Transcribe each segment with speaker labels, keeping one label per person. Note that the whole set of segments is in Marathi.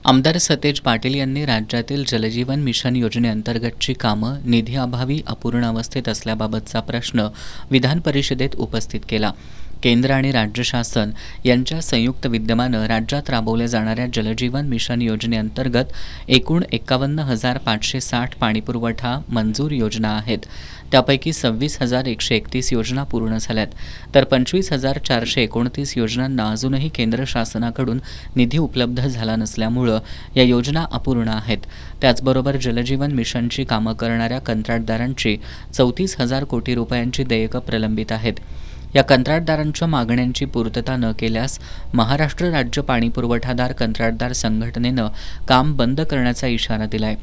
Speaker 1: आमदार सतेज पाटील यांनी राज्यातील जलजीवन मिशन योजनेअंतर्गतची कामं निधीअभावी अपूर्ण अवस्थेत असल्याबाबतचा प्रश्न विधान परिषदेत उपस्थित केला. केंद्र आणि राज्य शासन यांच्या संयुक्त विद्यमानं राज्यात राबवल्या जाणाऱ्या जलजीवन मिशन योजनेअंतर्गत एकूण 51,560 पाणीपुरवठा मंजूर योजना आहेत. त्यापैकी 26,131 योजना पूर्ण झाल्यात, तर 25,429 योजनांना अजूनही केंद्र शासनाकडून निधी उपलब्ध झाला नसल्यामुळं या योजना अपूर्ण आहेत. त्याचबरोबर जलजीवन मिशनची कामं करणाऱ्या कंत्राटदारांची 34,000 कोटी रुपयांची देयकं प्रलंबित आहेत. या कंत्राटदारांच्या मागण्यांची पूर्तता न केल्यास महाराष्ट्र राज्य पाणीपुरवठादार कंत्राटदार संघटनेनं काम बंद करण्याचा इशारा दिलाय.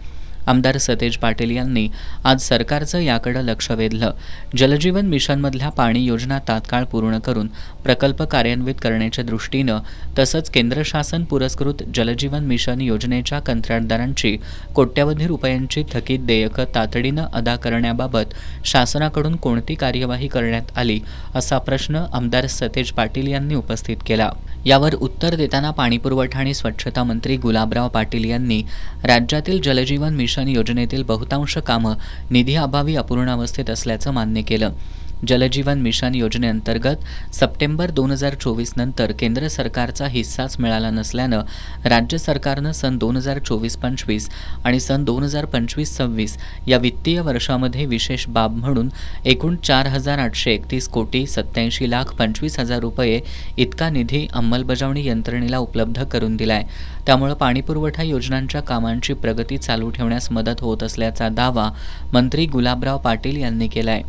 Speaker 1: आमदार सतेज पाटील यांनी आज सरकारचं याकडे लक्ष वेधलं. जलजीवन मिशनमधल्या पाणी योजना तात्काळ पूर्ण करून प्रकल्प कार्यान्वित करण्याच्या दृष्टीनं तसंच केंद्र शासन पुरस्कृत जलजीवन मिशन योजनेच्या कंत्राटदारांची कोट्यवधी रुपयांची थकीत देयकं तातडीनं अदा करण्याबाबत शासनाकडून कोणती कार्यवाही करण्यात आली, असा प्रश्न आमदार सतेज पाटील यांनी उपस्थित केला. यावर उत्तर देताना पाणीपुरवठा आणि स्वच्छता मंत्री गुलाबराव पाटील यांनी राज्यातील जलजीवन मिशन योजनेतील बहुतांश कामं निधीअभावी अपूर्ण अवस्थेत असल्याचं मान्य केलं. जलजीवन मिशन योजनेअंतर्गत सप्टेंबर 2024 नंतर केंद्र सरकारचा हिस्साच मिळाला नसल्यानं राज्य सरकारनं सन 2024-25 आणि सन 2025-26 या वित्तीय वर्षामध्ये विशेष बाब म्हणून एकूण 4,831 कोटी 87,25,000 रुपये इतका निधी अंमलबजावणी यंत्रणेला उपलब्ध करून दिलाय. त्यामुळे पाणीपुरवठा योजनांच्या कामांची प्रगती चालू ठेवण्यास मदत होत असल्याचा दावा मंत्री गुलाबराव पाटील यांनी केलाय.